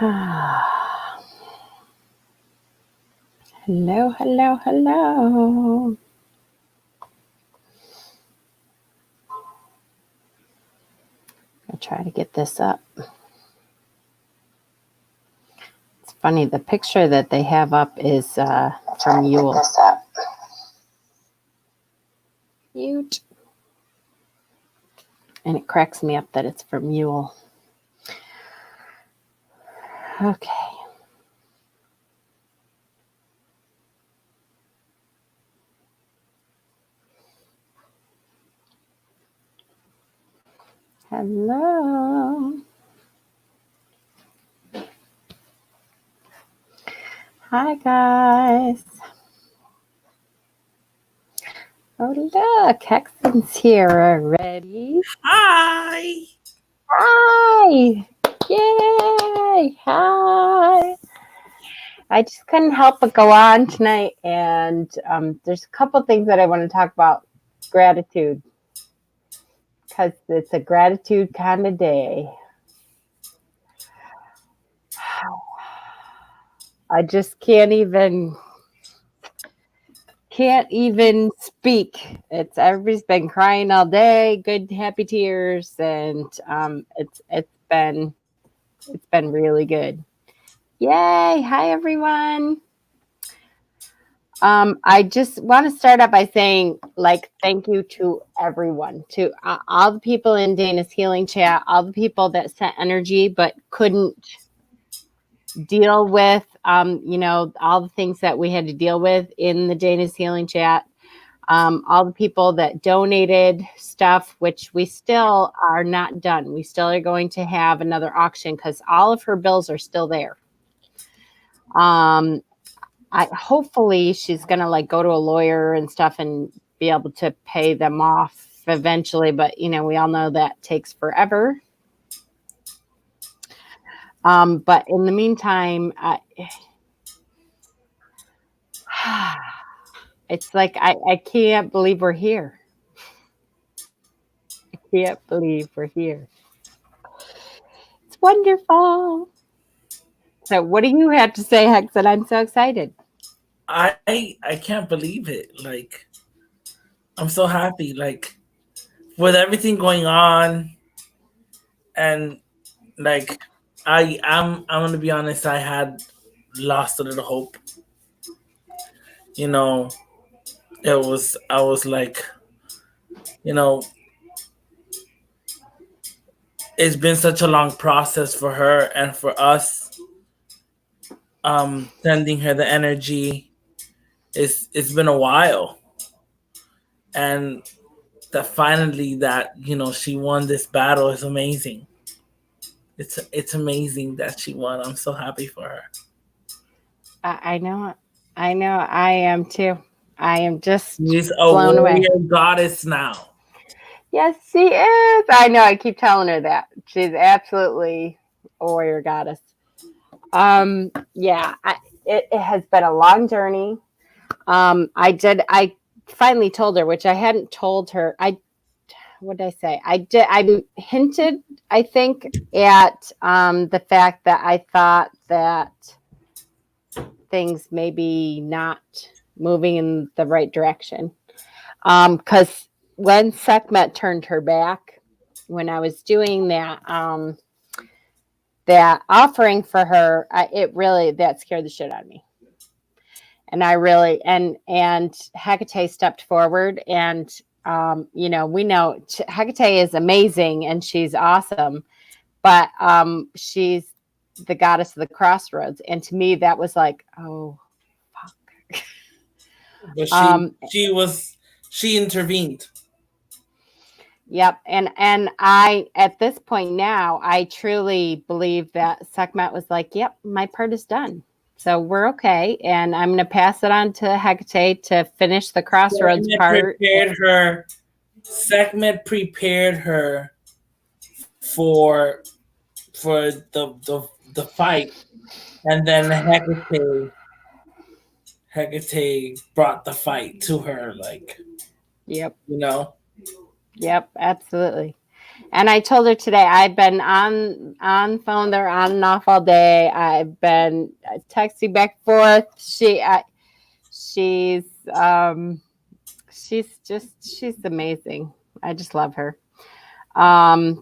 Hello, hello, hello. I'll try to get this up. It's funny, the picture that they have up is from Yule. Cute. And it cracks me up that it's from Yule. Okay. Hello. Hi, guys. Oh, look, Hexen's here already. Hi. Hi. Yay. Hi. I just couldn't help but go on tonight, and there's a couple things that I want to talk about. Gratitude, because it's a gratitude kind of day. I just can't even speak. Everybody's been crying all day, good happy tears, and it's been really good. Yay! Hi everyone. I just want to start out by saying, thank you to everyone, to all the people in Dana's healing chat, all the people that sent energy but couldn't deal with, all the things that we had to deal with in the Dana's healing chat. All the people that donated stuff, which we still are not done. We still are going to have another auction because all of her bills are still there. Hopefully she's gonna go to a lawyer and stuff and be able to pay them off eventually, but we all know that takes forever. But in the meantime, it's like I can't believe we're here. I can't believe we're here. It's wonderful. So what do you have to say, Hexen? I'm so excited. I can't believe it. I'm so happy. With everything going on, and I'm gonna be honest. I had lost a little hope. I was like, it's been such a long process for her and for us. Sending her the energy. It's been a while, and that finally she won this battle is amazing. It's amazing that she won. I'm so happy for her. I know. I know. I am too. I am just She's a blown away. warrior goddess now. Yes, she is. I know. I keep telling her that. She's absolutely a warrior goddess. Yeah, it has been a long journey. I finally told her, which I hadn't told her. What did I say? I hinted, I think, at the fact that I thought that things maybe not moving in the right direction. Because when Sekhmet turned her back, when I was doing that offering for her, that scared the shit out of me. And I really and Hecate stepped forward, and we know Hecate is amazing and she's awesome, but she's the goddess of the crossroads, and to me that was like, oh fuck. But she intervened. Yep. And I, at this point now, I truly believe that Sekhmet was like, yep, my part is done. So we're okay. And I'm going to pass it on to Hecate to finish the crossroads part. Sekhmet prepared her for the fight. And then Hecate brought the fight to her, Yep. you know? Yep, absolutely. And I told her today I've been on phone there on and off all day. I've been texting back and forth. She's she's amazing. I just love her.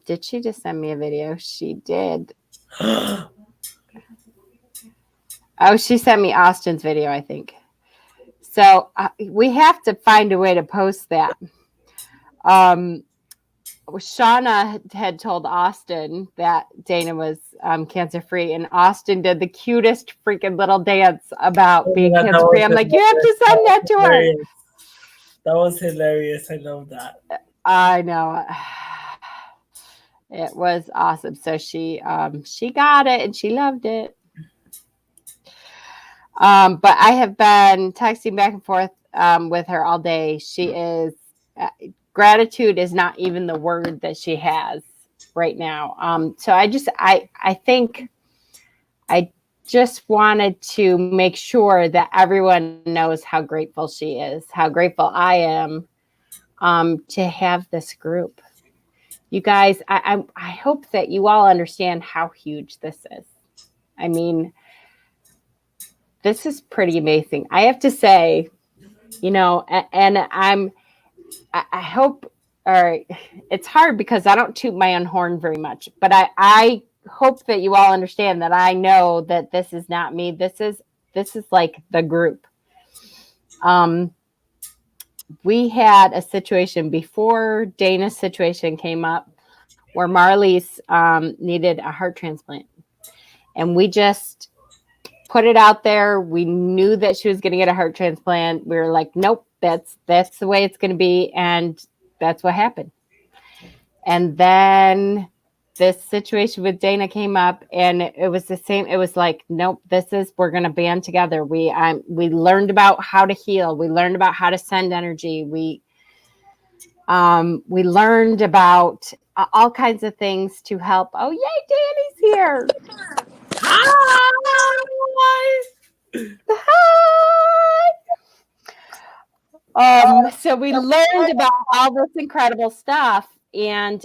Did she just send me a video? She did. Oh, she sent me Austin's video, I think. So we have to find a way to post that. Shauna had told Austin that Dana was cancer free, and Austin did the cutest freaking little dance about being cancer free. I'm like, you have to send that to her. That was hilarious. I love that. I know. It was awesome. So she got it and she loved it. But I have been texting back and forth with her all day. She is gratitude is not even the word that she has right now. So I think I just wanted to make sure that everyone knows how grateful she is, how grateful I am to have this group. You guys, I hope that you all understand how huge this is. I mean, this is pretty amazing. I have to say, you know, and I hope, or it's hard because I don't toot my own horn very much, but I hope that you all understand that I know that this is not me. This is like the group. We had a situation before Dana's situation came up where Marley's needed a heart transplant. And we just put it out there. We knew that she was going to get a heart transplant. We were like, nope, that's the way it's going to be. And that's what happened. And then this situation with Dana came up and it was the same. It was like, nope, we're going to band together. We learned about how to heal. We learned about how to send energy. We learned about all kinds of things to help. Oh, yay, Danny's here. Hi. Hi. So we learned about all this incredible stuff and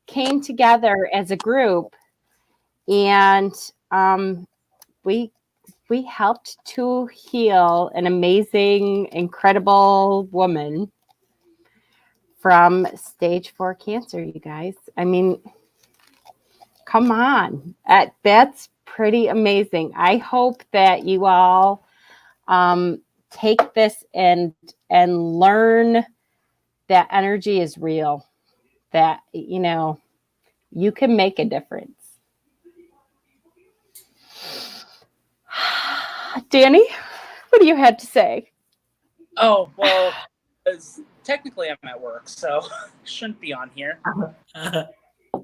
came together as a group, and we helped to heal an amazing, incredible woman from stage 4 cancer, you guys. I mean, come on. That's pretty amazing. I hope that you all take this and learn that energy is real, that, you know, you can make a difference. Danny, what do you have to say? Oh, well, technically I'm at work, so shouldn't be on here.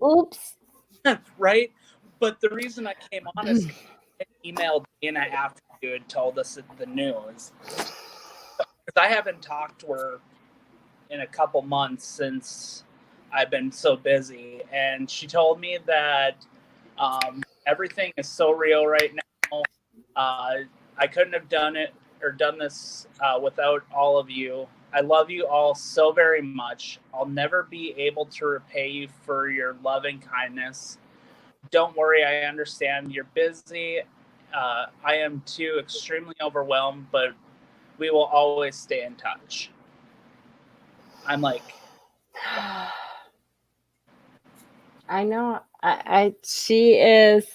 Oops. Right? But the reason I came on is I emailed Dana after you had told us the news. Because I haven't talked to her in a couple months since I've been so busy. And she told me that everything is so real right now. I couldn't have done this without all of you. I love you all so very much. I'll never be able to repay you for your love and kindness. Don't worry, I understand you're busy. I am too, extremely overwhelmed, but we will always stay in touch. I'm like, I know. She is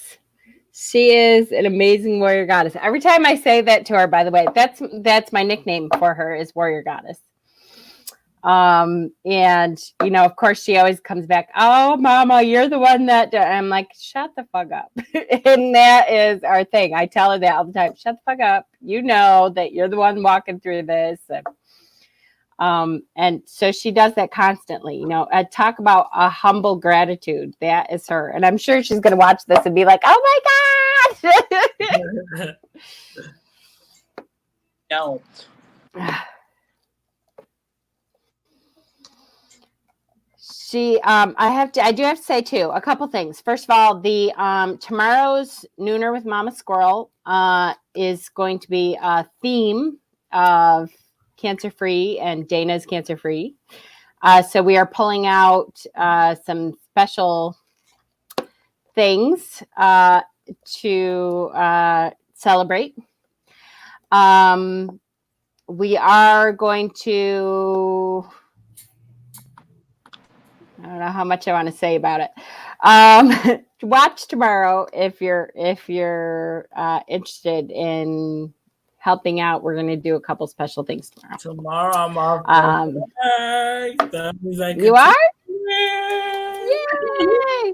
an amazing warrior goddess. Every time I say that to her, by the way, that's my nickname for her, is warrior goddess. And you know, of course, she always comes back, oh, mama, you're the one that I'm like, shut the fuck up. And that is our thing. I tell her that all the time. Shut the fuck up. You know that you're the one walking through this. And so she does that constantly, you know. Talk about a humble gratitude. That is her. And I'm sure she's going to watch this and be like, oh my God. no. I do have to say too, a couple things. First of all, the tomorrow's Nooner with Mama Squirrel is going to be a theme of cancer free, and Dana's cancer free. So we are pulling out some special things to celebrate. We are going to, I don't know how much I want to say about it. Watch tomorrow if you're interested in helping out. We're going to do a couple special things tomorrow. Tomorrow I'm off. That means I You are? Yay!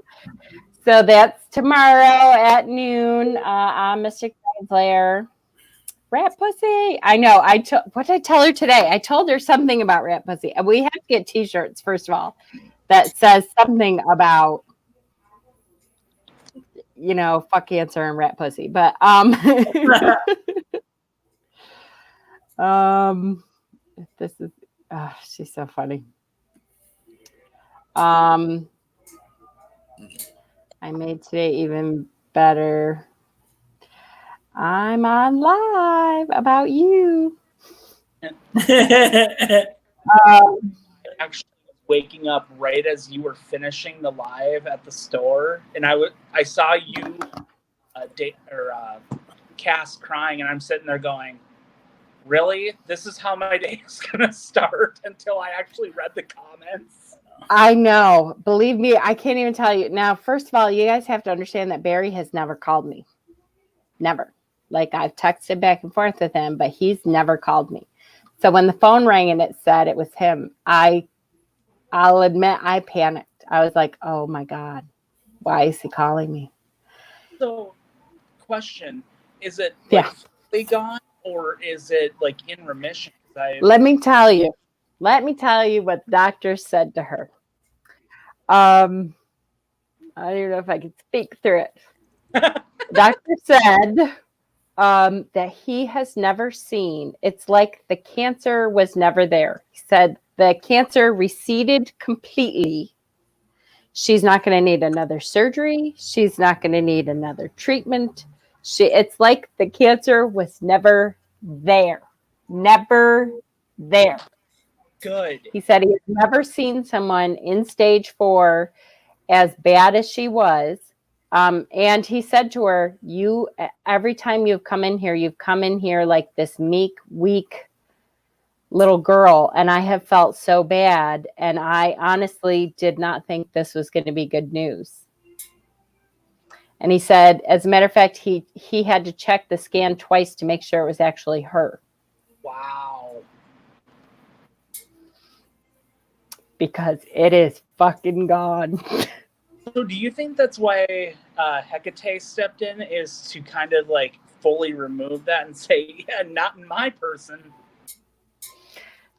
So that's tomorrow at noon on Mystic Translator. Rat pussy. I know. What did I tell her today? I told her something about rat pussy. We have to get t-shirts, first of all, that says something about, fuck cancer and rat pussy. But this is she's so funny. I made today even better. I'm on live about you. Actually waking up right as you were finishing the live at the store, and I saw you Cass crying, and I'm sitting there going, really? This is how my day is gonna start, until I actually read the comments. I know. Believe me, I can't even tell you. Now, first of all, you guys have to understand that Barry has never called me. Never. Like, I've texted back and forth with him, but he's never called me. So when the phone rang and it said it was him, I'll admit I panicked. I was like, oh my God, why is he calling me? So, question, is it fully gone, or is it like in remission? Let me tell you what the doctor said to her. I don't know if I can speak through it. The doctor said that he has never seen, it's like the cancer was never there. He said the cancer receded completely. She's not going to need another surgery. She's not going to need another treatment. It's like the cancer was never there. Never there. Good. He said he has never seen someone in stage 4 as bad as she was. And he said to her, every time you've come in here like this meek, weak little girl. And I have felt so bad. And I honestly did not think this was going to be good news. And he said, as a matter of fact, he had to check the scan twice to make sure it was actually her. Wow. Because it is fucking gone. So do you think that's why Hecate stepped in, is to kind of like fully remove that and say, yeah, not in my person?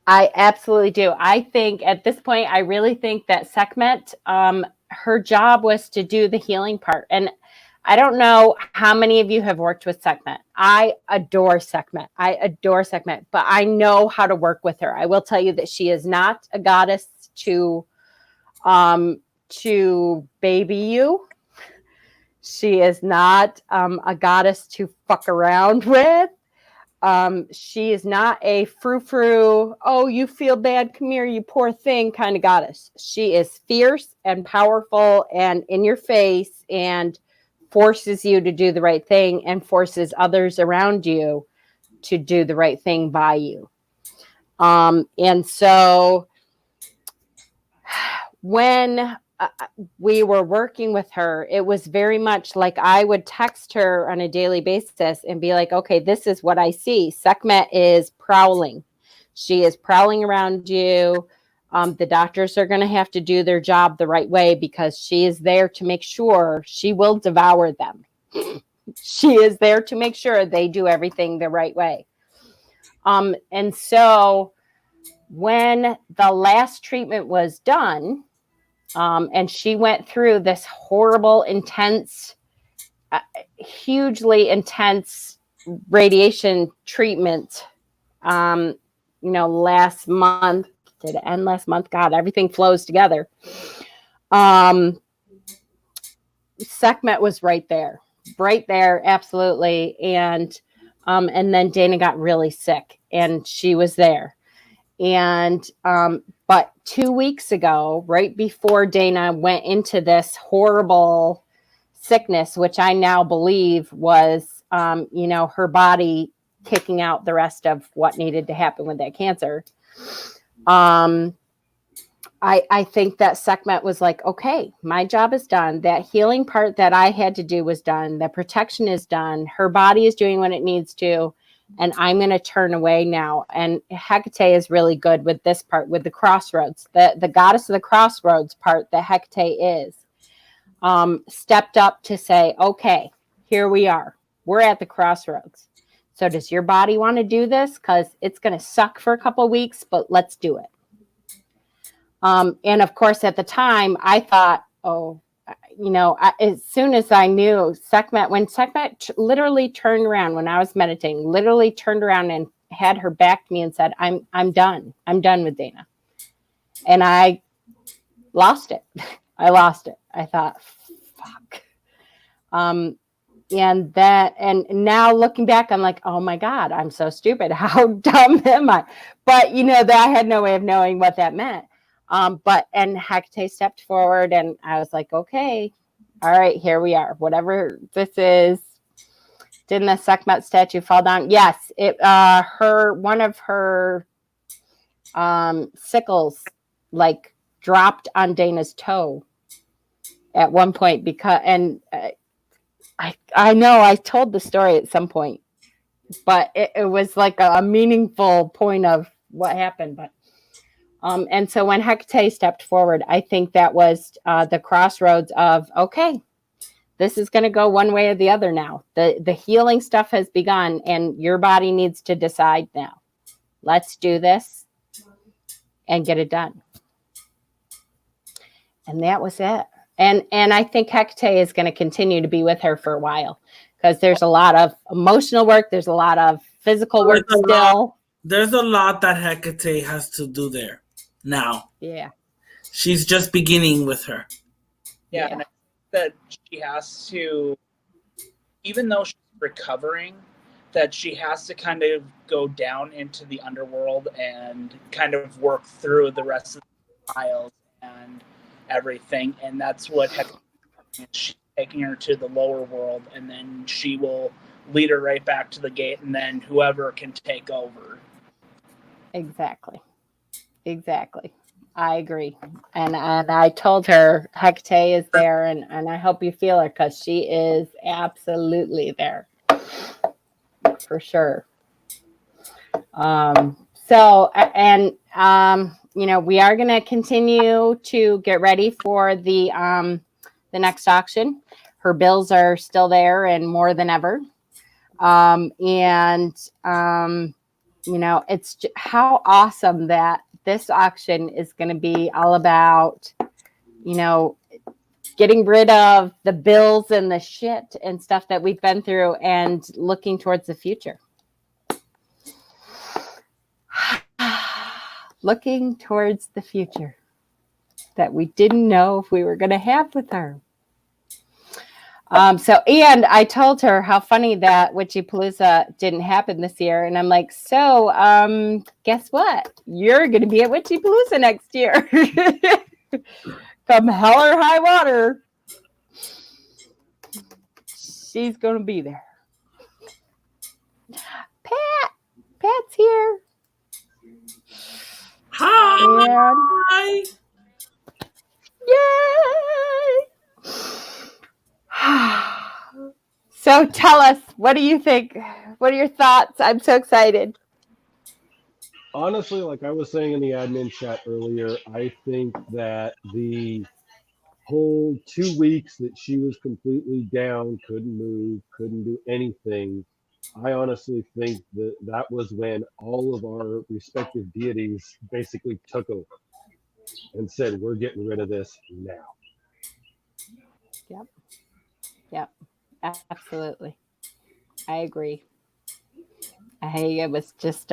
I absolutely do. I think at this point, I really think that Sekhmet, her job was to do the healing part. And I don't know how many of you have worked with Sekhmet. I adore Sekhmet. But I know how to work with her. I will tell you that she is not a goddess to baby you. She is not a goddess to fuck around with. She is not a frou-frou, oh, you feel bad, come here, you poor thing kind of goddess. She is fierce and powerful and in your face and forces you to do the right thing and forces others around you to do the right thing by you. And so when we were working with her, it was very much like I would text her on a daily basis and be like, okay, this is what I see. Sekhmet is prowling. She is prowling around you. The doctors are going to have to do their job the right way because she is there to make sure she will devour them. She is there to make sure they do everything the right way. And so when the last treatment was done, and she went through this horrible, intense, hugely intense radiation treatment, last month. Did it end last month? God, everything flows together. Sekhmet was right there, absolutely. And then Dana got really sick and she was there. And, But 2 weeks ago, right before Dana went into this horrible sickness, which I now believe was, her body kicking out the rest of what needed to happen with that cancer. I think that Sekhmet was like, okay, my job is done. That healing part that I had to do was done. The protection is done. Her body is doing what it needs to. And I'm going to turn away now. And Hecate is really good with this part, with the crossroads. The goddess of the crossroads part that Hecate is, stepped up to say, okay, here we are. We're at the crossroads. So does your body want to do this? Because it's going to suck for a couple of weeks, but let's do it. And of course, at the time, I thought, as soon as I knew when Sekhmet literally turned around when I was meditating, literally turned around and had her back to me and said, I'm done. I'm done with Dana. And I lost it. I thought, fuck. And now looking back, I'm like, oh my God, I'm so stupid. How dumb am I? But that I had no way of knowing what that meant. And Hecate stepped forward and I was like, okay, all right, here we are. Whatever this is. Didn't the Sekhmet statue fall down? Yes. One of her sickles like dropped on Dana's toe at one point I know I told the story at some point, but it was like a meaningful point of what happened. But and so when Hecate stepped forward, I think that was the crossroads of, okay, this is going to go one way or the other now. The healing stuff has begun and your body needs to decide now. Let's do this and get it done. And that was it. And I think Hecate is going to continue to be with her for a while because there's a lot of emotional work. There's a lot of physical work still. There's a lot that Hecate has to do there now. Yeah. She's just beginning with her. Yeah. And I think that she has to, even though she's recovering, that she has to kind of go down into the underworld and kind of work through the rest of the files and everything. And that's what she's taking her to the lower world, and then she will lead her right back to the gate, and then whoever can take over. Exactly. I agree. And I told her Hecate is there, and I hope you feel her because she is absolutely there. For sure. We are going to continue to get ready for the next auction. Her bills are still there and more than ever. It's how awesome that this auction is going to be all about, getting rid of the bills and the shit and stuff that we've been through and looking towards the future. Looking towards the future that we didn't know if we were going to have with her. And I told her how funny that Witchypalooza didn't happen this year. And I'm like, guess what? You're going to be at Witchypalooza next year. Come hell or high water. She's going to be there. Pat's here. Hi. Yay. So tell us, what do you think? What are your thoughts? I'm so excited. Honestly, like I was saying in the admin chat earlier, I think that the whole 2 weeks that she was completely down, couldn't move, couldn't do anything, I honestly think that was when all of our respective deities basically took over and said, we're getting rid of this now. Yep. Absolutely. I agree. It was just,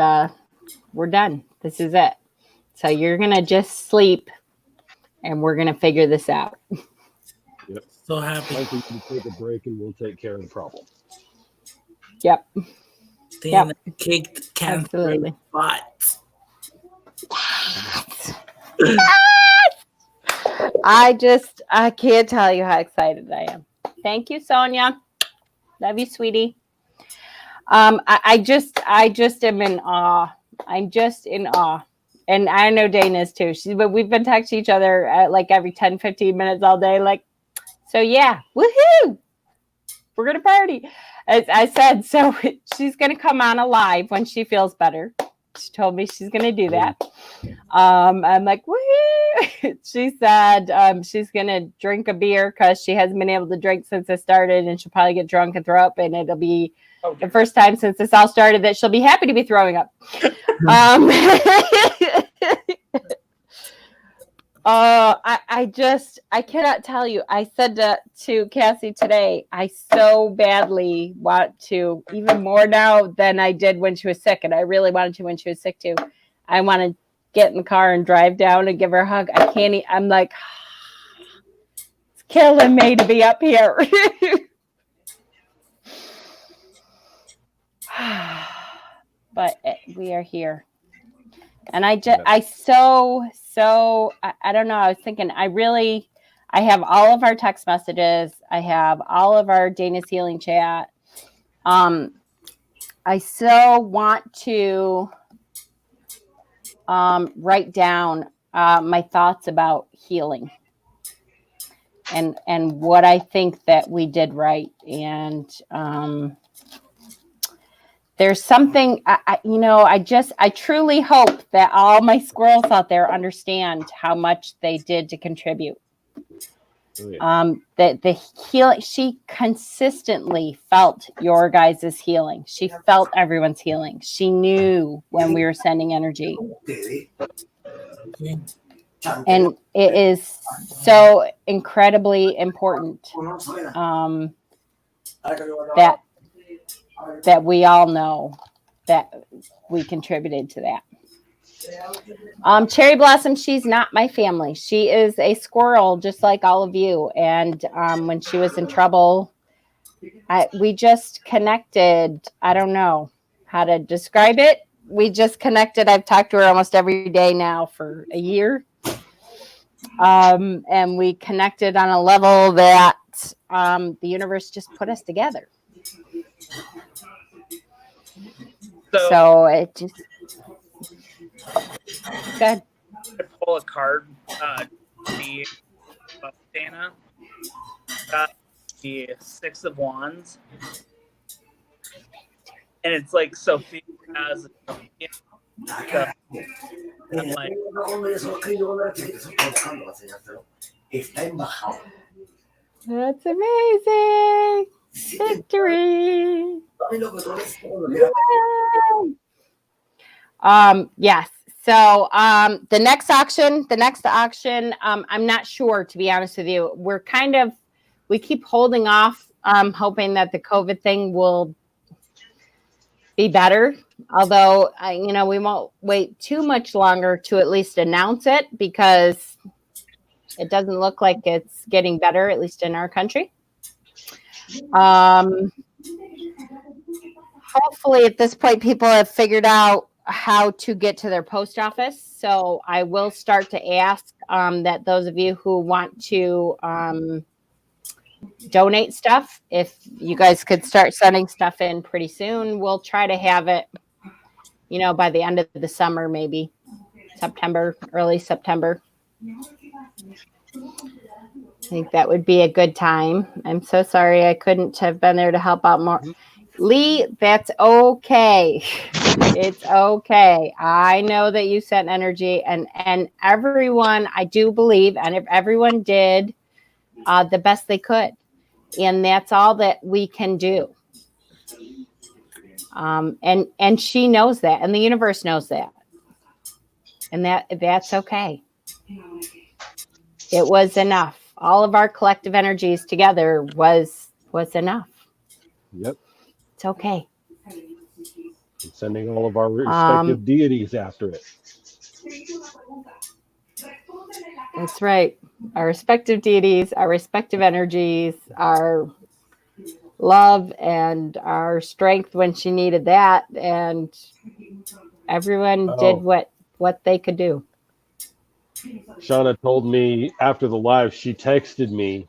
we're done. This is it. So you're going to just sleep and we're going to figure this out. Yep. So happy. I think we take a break and we'll take care of the problem. Yep. Dana kicked cancer Absolutely. butt. I can't tell you how excited I am. Thank you, Sonia. Love you, sweetie. I just am in awe. I'm just in awe. And I know Dana is too. But we've been texting each other at like every 10, 15 minutes all day. Like, so yeah, woohoo! We're going to party. As I said, so she's going to come on alive when she feels better. She told me she's going to do that. I'm like, woohoo! She said she's going to drink a beer because she hasn't been able to drink since it started, and she'll probably get drunk and throw up, and it'll be the first time since this all started that she'll be happy to be throwing up. I cannot tell you. I said to Cassie today, I so badly want to, even more now than I did when she was sick. And I really wanted to when she was sick too. I want to get in the car and drive down and give her a hug. I can't, I'm like, it's killing me to be up here. But we are here. And I don't know. I was thinking, I have all of our text messages. I have all of our Dana's Healing chat. I so want to write down my thoughts about healing and what I think that we did right. And there's something, I truly hope that all my squirrels out there understand how much they did to contribute. Oh, yeah. That the healing, she consistently felt your guys' healing. She felt everyone's healing. She knew when we were sending energy. And it is so incredibly important that we all know that we contributed to that. Cherry Blossom, she's not my family. She is a squirrel, just like all of you. And when she was in trouble, we just connected. I don't know how to describe it. We just connected. I've talked to her almost every day now for a year. And we connected on a level that the universe just put us together. So it just good. To pull a card, Dana, the Six of Wands, and it's like Sophia has. I'm like, that's amazing. Victory. Yes. So the next auction, I'm not sure, to be honest with you. We keep holding off, hoping that the COVID thing will be better. Although, we won't wait too much longer to at least announce it, because it doesn't look like it's getting better, at least in our country. Hopefully at this point, people have figured out how to get to their post office. So I will start to ask that those of you who want to donate stuff, if you guys could start sending stuff in pretty soon. We'll try to have it, by the end of the summer, maybe early September. I think that would be a good time. I'm so sorry I couldn't have been there to help out more. Lee, that's okay. It's okay. I know that you sent energy, and everyone, I do believe, and if everyone did the best they could, and that's all that we can do. And she knows that, and the universe knows that, and that's okay. It was enough. All of our collective energies together was enough. Yep. It's okay. And sending all of our respective deities after it. That's right. Our respective deities, our respective energies, our love and our strength when she needed that. And everyone did what they could do. Shauna told me after the live, she texted me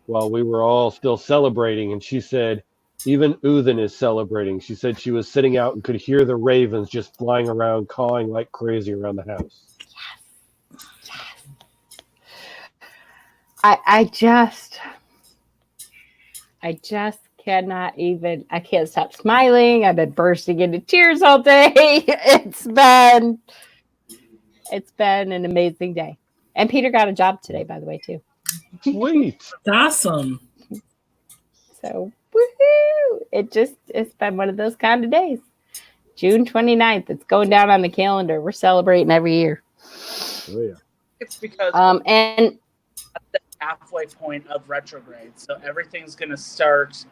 while we were all still celebrating, and she said, even Uthin is celebrating. She said she was sitting out and could hear the ravens just flying around, cawing like crazy around the house. I cannot even, I can't stop smiling. I've been bursting into tears all day. It's been an amazing day. And Peter got a job today, by the way, too. Sweet. Awesome. So, woohoo! It's been one of those kind of days. June 29th. It's going down on the calendar. We're celebrating every year. Oh, yeah. It's because and at the halfway point of retrograde, so everything's going to start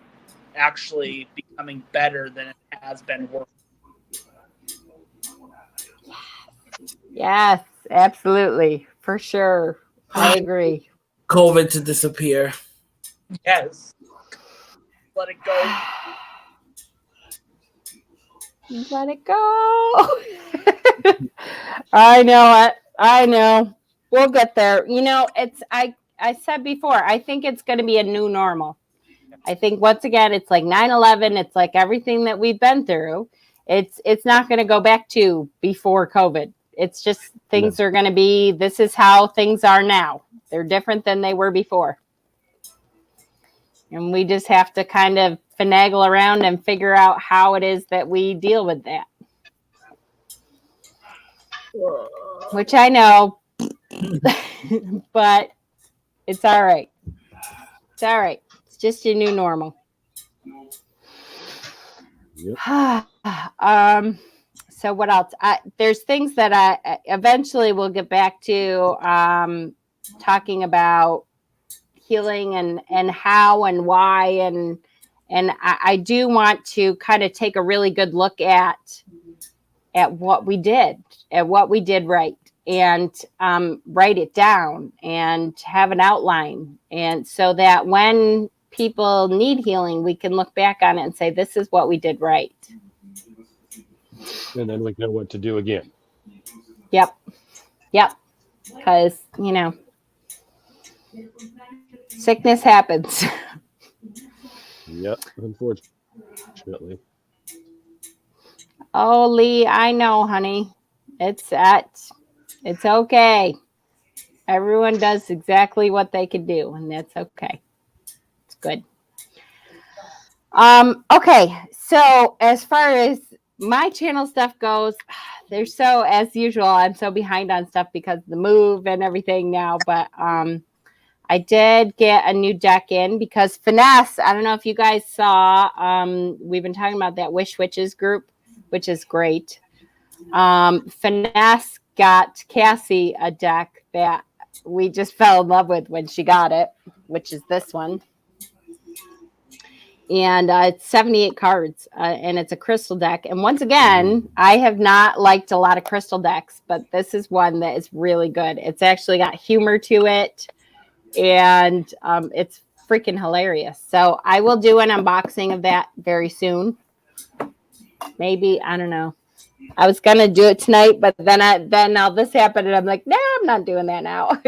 actually becoming better than it has been working. yes, absolutely. For sure. I agree. COVID to disappear. Yes. Let it go. Let it go. I know it. I know. We'll get there. You know, I said before, I think it's going to be a new normal. I think once again, it's like 9/11. It's like everything that we've been through. It's not going to go back to before COVID. It's just things are going to be, this is how things are now. They're different than they were before. And we just have to kind of finagle around and figure out how it is that we deal with that. Which I know, but it's all right. It's all right. It's just your new normal. Yep. So what else? There's things that I eventually will get back to talking about healing and how and why and I do want to kind of take a really good look at what we did right, and write it down and have an outline, and so that when people need healing, we can look back on it and say, this is what we did right. And then we know what to do again. Yep. Because, you know, sickness happens. Yep, unfortunately. Oh, Lee, I know, honey. It's okay. Everyone does exactly what they can do, and that's okay. It's good. Okay, so as far as my channel stuff goes, there's as usual, I'm so behind on stuff because of the move and everything now, but I did get a new deck in because Finesse, I don't know if you guys saw, we've been talking about that Wish Witches group, which is great. Finesse got Cassie a deck that we just fell in love with when she got it, which is this one. And it's 78 cards, and it's a crystal deck. And once again, I have not liked a lot of crystal decks, but this is one that is really good. It's actually got humor to it, and it's freaking hilarious. So I will do an unboxing of that very soon. Maybe, I don't know. I was gonna do it tonight, but then all this happened, and I'm like, no, I'm not doing that now.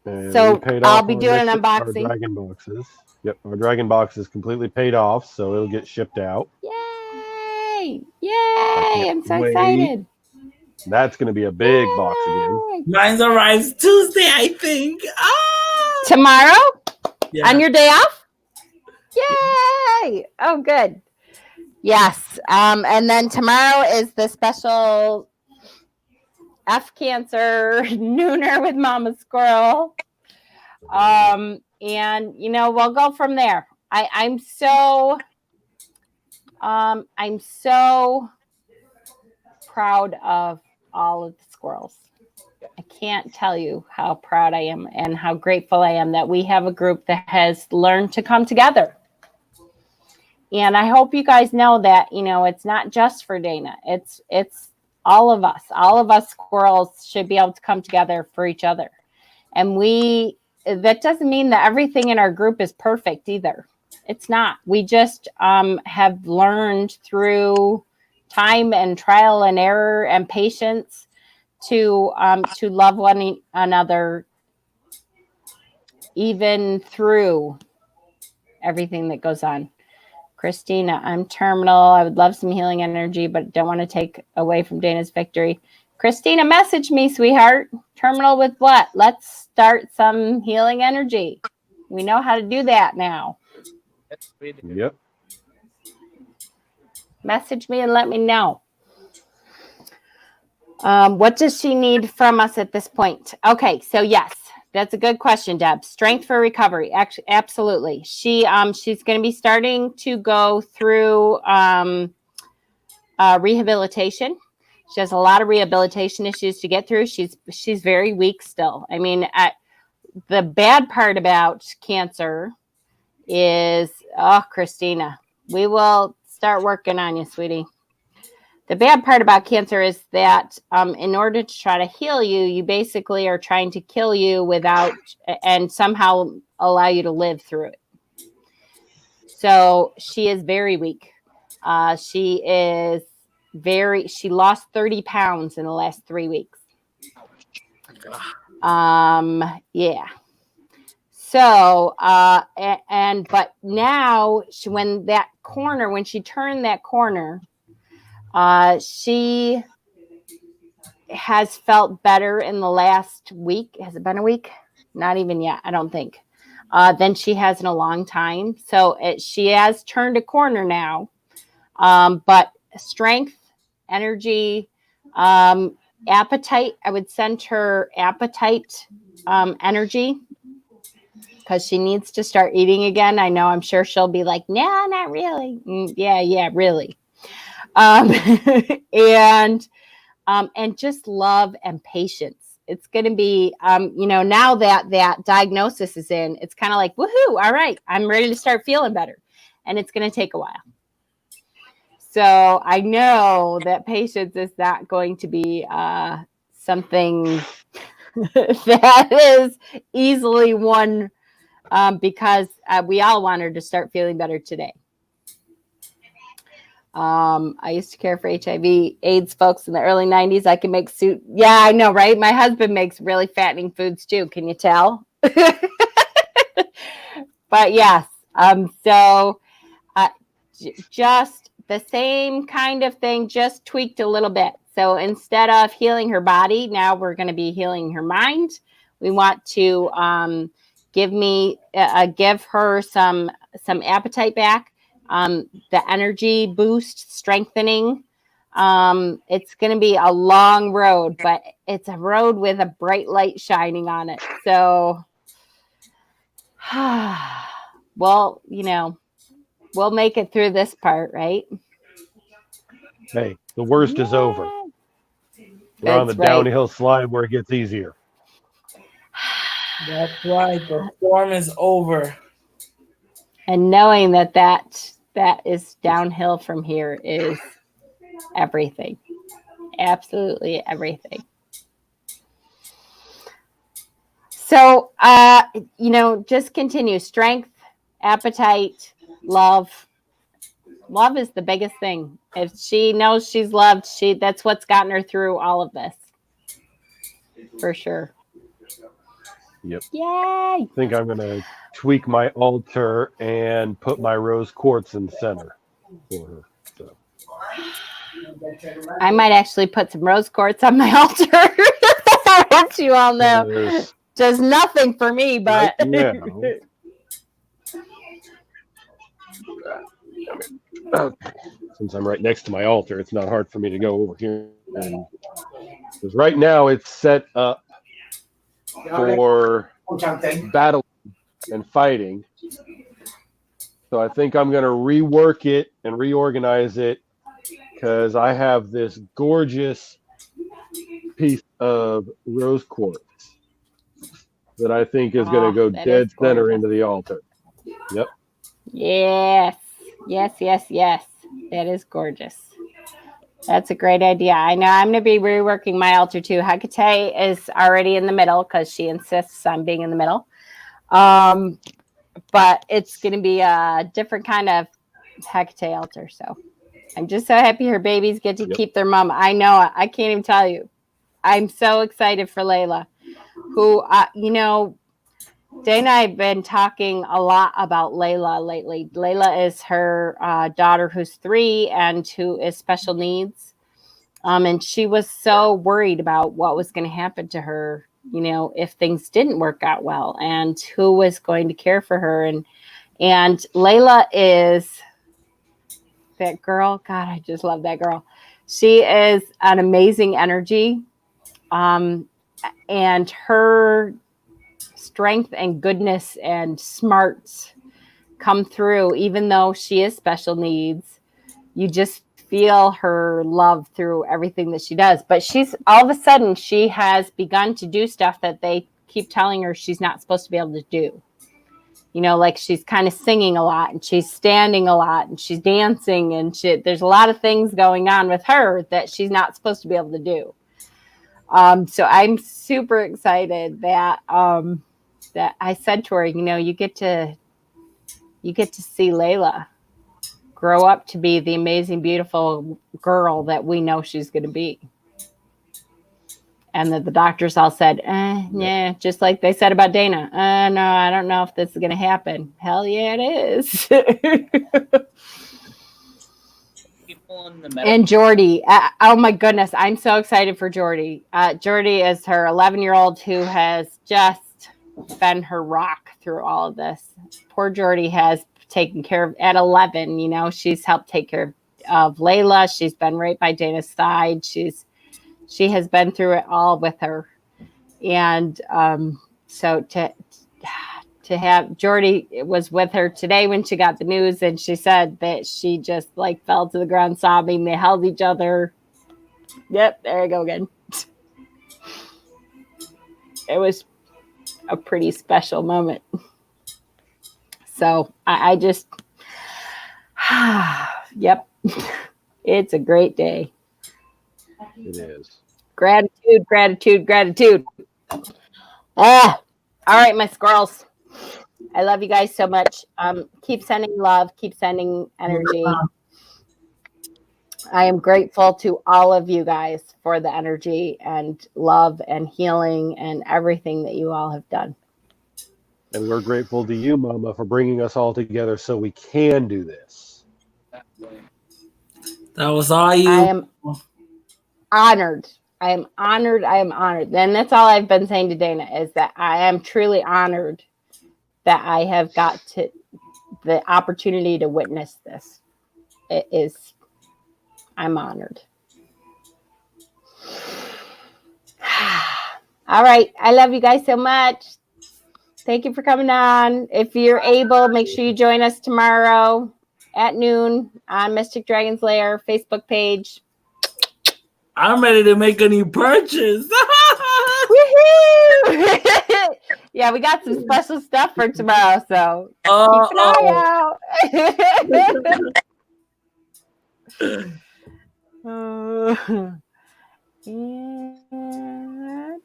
So I'll be doing an unboxing. Our dragon boxes. Yep, our dragon box is completely paid off, so it'll get shipped out. Yay! I'm so excited. That's going to be a big box again. Mine arrives Tuesday, I think. Tomorrow? Yeah. On your day off? Yay! Oh, good. Yes. And then tomorrow is the special F Cancer Nooner with Mama Squirrel. And, you know, we'll go from there. I'm so proud of all of the squirrels. I can't tell you how proud I am and how grateful I am that we have a group that has learned to come together. And I hope you guys know that, you know, it's not just for Dana. It's all of us. All of us squirrels should be able to come together for each other. And that doesn't mean that everything in our group is perfect either. It's not. We just have learned through time and trial and error and patience to love one another even through everything that goes on. Christina, I'm terminal. I would love some healing energy, but don't want to take away from Dana's victory. Christina, message me, sweetheart. Terminal with what? Let's start some healing energy. We know how to do that now. Yes, we do. Yep. Message me and let me know. What does she need from us at this point? Okay, so yes, that's a good question, Deb. Strength for recovery. Actually, absolutely. She's going to be starting to go through rehabilitation. She has a lot of rehabilitation issues to get through. She's very weak still. I mean, the bad part about cancer is, Christina, we will start working on you, sweetie. The bad part about cancer is that in order to try to heal you, you basically are trying to kill you without and somehow allow you to live through it. So she is very weak. She lost 30 pounds in the last 3 weeks. Yeah. So, but now when she turned that corner, she has felt better in the last week. Has it been a week? Not even yet, I don't think. Than she has in a long time. So she has turned a corner now. But strength, energy, appetite. I would send her appetite energy because she needs to start eating again. I know, I'm sure she'll be like, no, not really. Yeah, really. And just love and patience. It's going to be, now that diagnosis is in, it's kind of like, woohoo, all right, I'm ready to start feeling better. And it's going to take a while. So I know that patience is not going to be something that is easily won because we all want her to start feeling better today. I used to care for HIV/AIDS folks in the early 90s. I can make soup. Yeah, I know, right? My husband makes really fattening foods too. Can you tell? But yes, just the same kind of thing, just tweaked a little bit. So instead of healing her body, now we're going to be healing her mind. We want to give her some appetite back. The energy boost, strengthening. It's going to be a long road, but it's a road with a bright light shining on it. So, well, we'll make it through this part, right? Hey, the worst is over. We're on the downhill slide where it gets easier. That's right. The storm is over. And knowing that is downhill from here is everything. Absolutely everything. So, just continue. Strength, appetite, love. Love is the biggest thing. If she knows she's loved, that's what's gotten her through all of this. For sure. Yep. Yay! I think I'm going to tweak my altar and put my rose quartz in the center for her. So. I might actually put some rose quartz on my altar. I'll let you all know. Does nothing for me, but right now, since I'm right next to my altar, it's not hard for me to go over here. Because right now it's set up for battle and fighting. So I think I'm going to rework it and reorganize it because I have this gorgeous piece of rose quartz that I think is going to go dead center into the altar. Yep. Yes. That is gorgeous. That's a great idea. I know I'm going to be reworking my altar too. Hecate is already in the middle because she insists on being in the middle. But it's going to be a different kind of Hecate altar. So I'm just so happy her babies get to keep their mom. I know. I can't even tell you. I'm so excited for Layla, who, Dana and I have been talking a lot about Layla lately. Layla is her daughter who's 3 and who is special needs. And she was so worried about what was going to happen to her, if things didn't work out well, and who was going to care for her. And Layla is that girl. God, I just love that girl. She is an amazing energy. And her strength and goodness and smarts come through, even though she is special needs. You just feel her love through everything that she does. But she's all of a sudden, she has begun to do stuff that they keep telling her she's not supposed to be able to do. Like she's kind of singing a lot, and she's standing a lot, and she's dancing, and there's a lot of things going on with her that she's not supposed to be able to do. So I'm super excited that I said to her, you get to see Layla grow up to be the amazing, beautiful girl that we know she's going to be. And that the doctors all said, yeah, just like they said about Dana. No, I don't know if this is going to happen. Hell yeah, it is. People in the and Jordi, oh my goodness, I'm so excited for Jordi. Jordi is her 11-year-old who has just been her rock through all of this. Poor Jordi has taken care of, at 11, she's helped take care of Layla. She's been right by Dana's side. She has been through it all with her. And so to have Jordi was with her today when she got the news, and she said that she just like fell to the ground sobbing. They held each other. Yep, there you go again. It was a pretty special moment. So I just, yep, it's a great day. It is. Gratitude, gratitude, gratitude. All right, my squirrels. I love you guys so much. Keep sending love. Keep sending energy. I am grateful to all of you guys for the energy and love and healing and everything that you all have done. And we're grateful to you, Mama, for bringing us all together so we can do this. That was all you. I am honored. I am honored. I am honored. And that's all I've been saying to Dana is that I am truly honored that I have got to the opportunity to witness this. It is, I'm honored. All right. I love you guys so much. Thank you for coming on. If you're able, make sure you join us tomorrow at noon on Mystic Dragon's Lair Facebook page. I'm ready to make a new purchase. Woohoo! Yeah, we got some special stuff for tomorrow, so keep an eye out. And